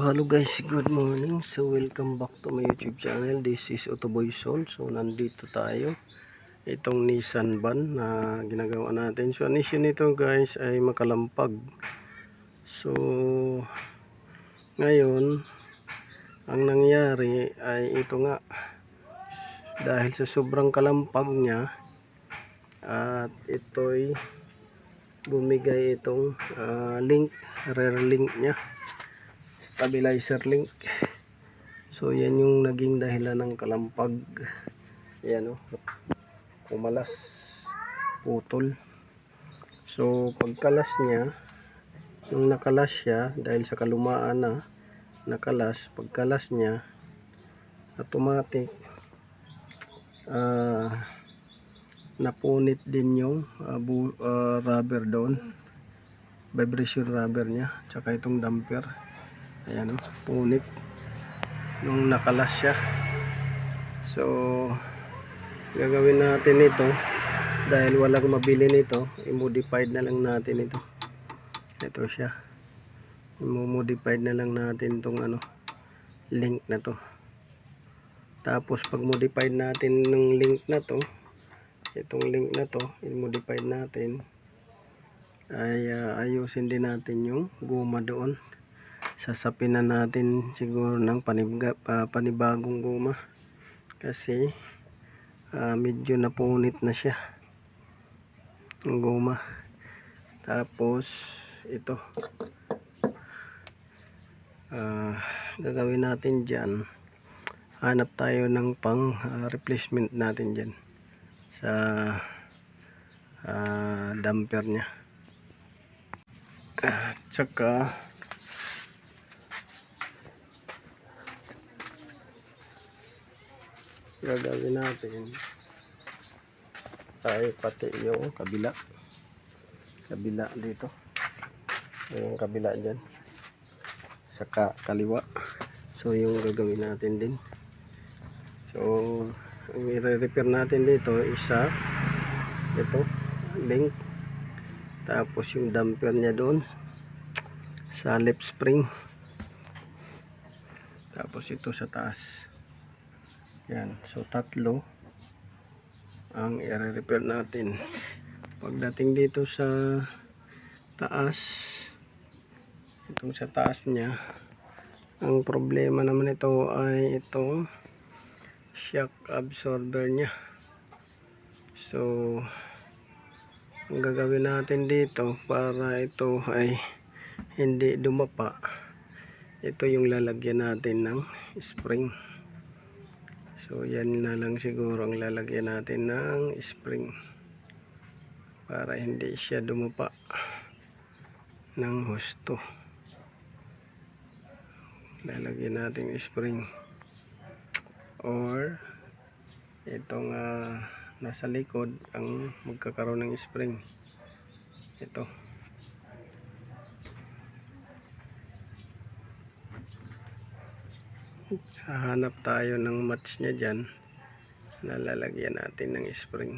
Hello guys, good morning. So welcome back to my YouTube channel. This is Otoboy Zone. So nandito tayo. Itong Nissan van na ginagawa natin. So ang issue nito guys ay makalampag. So ngayon ang nangyari ay ito nga, dahil sa sobrang kalampag niya at ito'y bumigay itong rear link niya, stabilizer link. So yan yung naging dahilan ng kalampag. Yan o, kumalas, putol. So pagkalas niya, yung nakalas siya dahil sa kalumaan na nakalas, pagkalas niya automatic napunit din yung rubber doon, vibration rubber niya, tsaka itong damper. Ayan o, punit nung nakalas siya. So gagawin natin ito, dahil walang mabili nito, i-modified na lang natin ito. Ito siya, i-modified na lang natin itong link na to. Tapos pag modified natin ng link na to, itong link na to, i-modified natin, ay ayusin din natin yung guma doon. Sasapin na natin siguro ng panibagong guma kasi medyo napunit na siya ang guma. Tapos ito gagawin natin dyan, hanap tayo ng pang replacement natin dyan sa damper nya. Tsaka gagawin natin ay pati yung kabila dito, yung kabila dyan, saka kaliwa. So yung gagawin natin din. So ang i-repair natin dito isa ito link, tapos yung damper nya doon sa lip spring, tapos ito sa taas. Yan, so tatlo ang i-repair natin. Pagdating dito sa taas, itong sa taas nya, ang problema naman ito ay itong shock absorber nya. So ang gagawin natin dito para ito ay hindi dumapa, ito yung lalagyan natin ng spring. So yan na lang siguro ang lalagyan natin ng spring para hindi siya dumapa ng husto. Lalagyan natin spring, or itong nasa likod ang magkakaroon ng spring. Ito hahanap tayo ng match nya dyan na lalagyan natin ng spring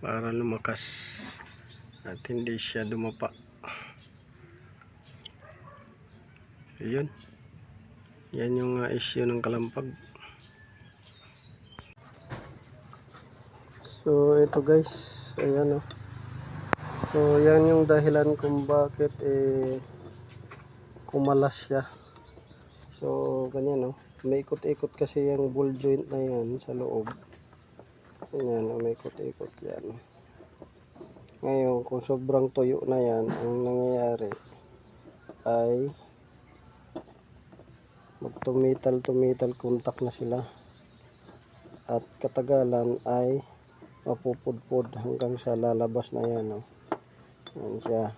para lumakas at hindi siya dumapa. Yun, yan yung issue ng kalampag. So ito guys, ayan o. So yan yung dahilan kung bakit kumalas siya. So ganyan o, may ikot-ikot kasi yung ball joint na yan sa loob. Ayan o, may ikot-ikot yan. Ngayon kung sobrang tuyo na yan, ang nangyayari ay magtumital contact na sila, at katagalan ay mapupudpud hanggang sa lalabas na yan o. Yan siya.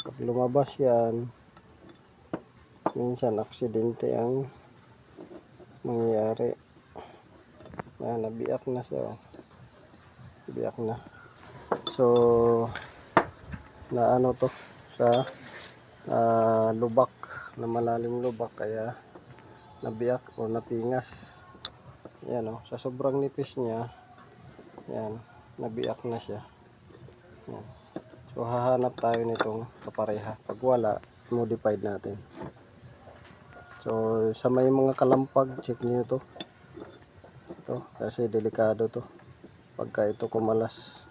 Pag lumabas yan, minsan aksidente ang mangyayari. Yan, nabiyak na siya. Nabiyak na. So na to sa lubak, na malalim lubak, kaya nabiyak o napingas. Yan o, sa sobrang nipis niya, yan, nabiyak na siya. Yan. So hahanap tayo nitong kapareha. Pag wala, modified natin. So sa may mga kalampag, check niyo to. Ito kasi delikado to pagka ito kumalas.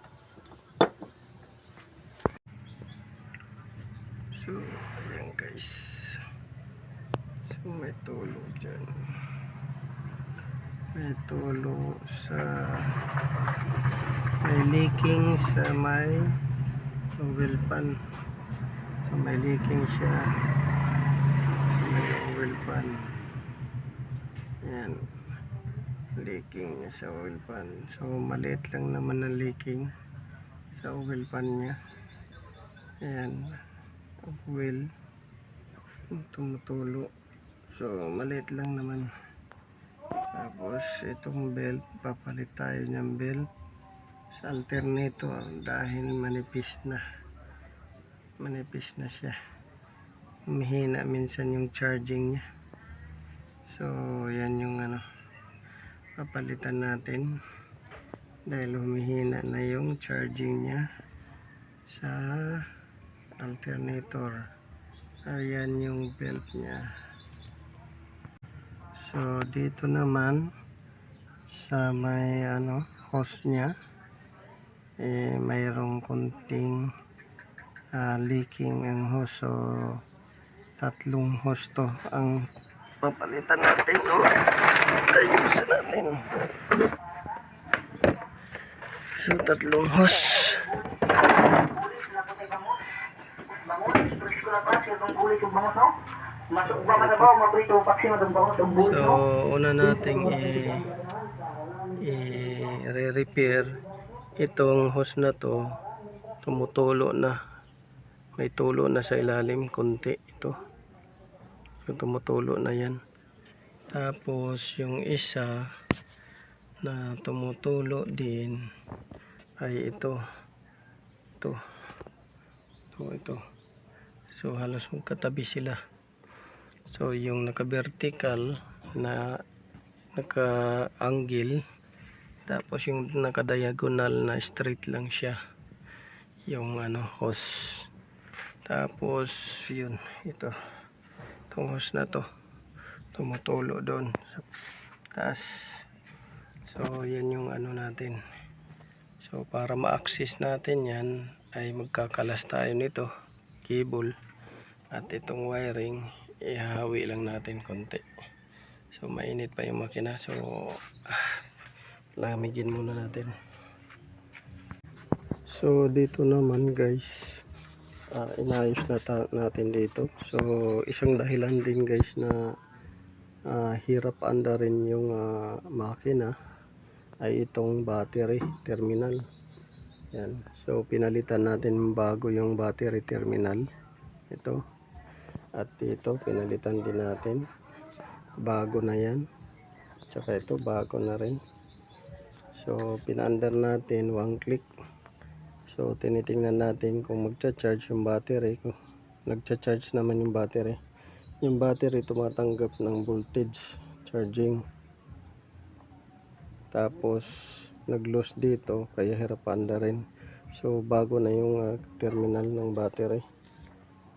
So ayan guys, so may tulo dyan, may tulo sa may leaking sa may oil pan. So may leaking siya sa may oil pan. Ayan, leaking niya sa oil pan. So maliit lang naman ang leaking sa oil pan niya. Ayan, oil tumutulo. So maliit lang naman. Tapos itong belt, papalit tayo ng belt sa alternator dahil manipis na siya. Mahina minsan yung charging niya. So yan yung papalitan natin dahil humihina na yung charging niya sa alternator. Ayan yung belt niya. So dito naman sa may hose niya, mayroong konting leaking ang hose. So tatlong hose to ang papalitan natin. Ayusin natin. So tatlong hose. So una nating i-repair itong hose na to. Tumutulo na, may tulo na sa ilalim konti ito. So tumutulo na yan. Tapos yung isa na tumutulo din ay ito. So halos magkatabi sila. So yung naka-vertical na naka-angle, tapos yung naka-diagonal na straight lang siya yung hose. Tapos yun, itong hose na to tumutulo doon sa taas. So yan yung natin. So para ma-access natin yan ay magkakalas tayo nito cable, at itong wiring ihahawi lang natin konti. So mainit pa yung makina, so lamigin muna natin. So dito naman guys, inayos na natin dito. So isang dahilan din guys na hirap andarin yung makina ay itong battery terminal. Yan. So pinalitan natin bago yung battery terminal. Ito. At ito pinalitan din natin. Bago na yan. Tsaka ito bago na rin. So pinaandar natin one click. So tinitingnan natin kung magcha-charge yung battery. Kung nagcha-charge naman yung battery. Yung battery tumatanggap ng voltage charging. Tapos nag-loose dito kaya hirap andarin. So bago na yung terminal ng battery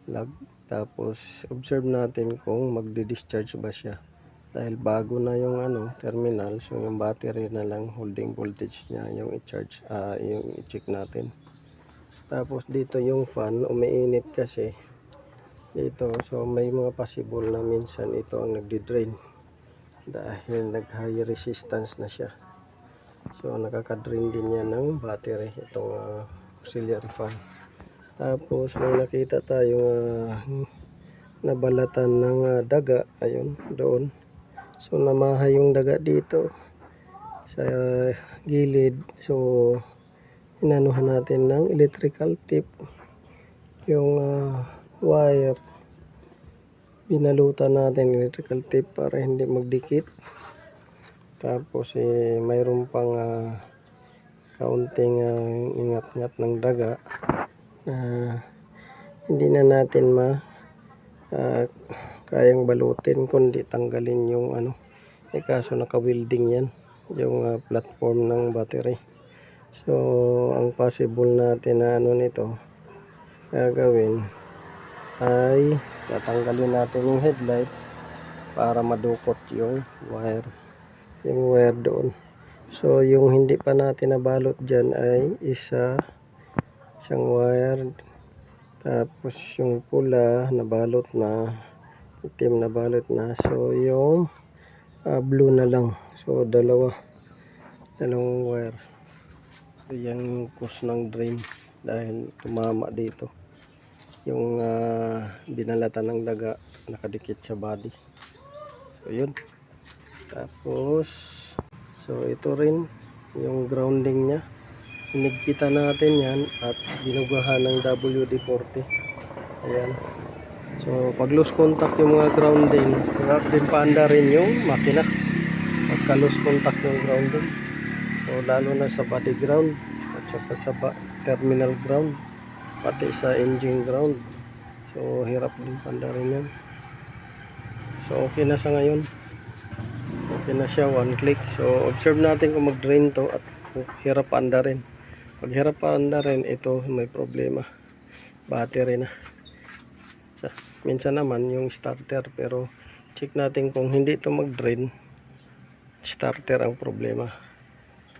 lag. Tapos observe natin kung magdi-discharge ba siya dahil bago na yung terminal. So yung battery na lang holding voltage niya yung i-charge, yung i-check natin. Tapos dito yung fan umiinit kasi dito. So may mga possible na minsan ito ang nagdi-drain dahil nag-high resistance na siya. So nakaka-drain din yan ng battery itong auxiliary fan. Tapos may nakita tayong nabalatan ng daga, ayun doon. So namahay yung daga dito sa gilid. So inanuhan natin ng electrical tape yung wire. Binalutan natin electrical tape para hindi magdikit. Tapos mayroon pang kaunting ingat-ngat ng daga na hindi na natin kayang balutin kundi tanggalin yung kaso naka-welding yan yung platform ng battery. So ang possible natin na nito gagawin ay tatanggalin natin yung headlight para madukot yung wire doon. So yung hindi pa natin nabalot dyan ay isang wire, tapos yung pula nabalot na, itim na balot na, so yung blue na lang. So dalawang wire. So yan yung cause ng drain dahil tumama dito yung binalatan ng daga, nakadikit sa body. So yun. Tapos so ito rin yung grounding nya, hinigpitan natin yan at binugahan ng WD-40. Ayan. So pag loose contact yung mga grounding, hirap din paanda rin yung makina pagka loose contact yung grounding. So lalo na sa body ground at saka sa terminal ground, pati sa engine ground. So hirap din paanda rin yan. So okay na sa ngayon. Okay na siya, one click. So observe natin kung mag-drain to at hirap paanda rin. Pag hirap paanda rin, ito may problema, battery na. So, minsan naman yung starter, pero check natin kung hindi ito mag-drain, starter ang problema.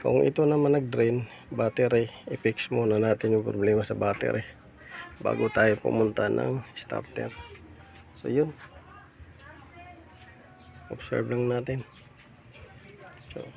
Kung ito naman nag-drain, battery, i-fix muna natin yung problema sa battery bago tayo pumunta ng starter. So yun, observe lang natin. So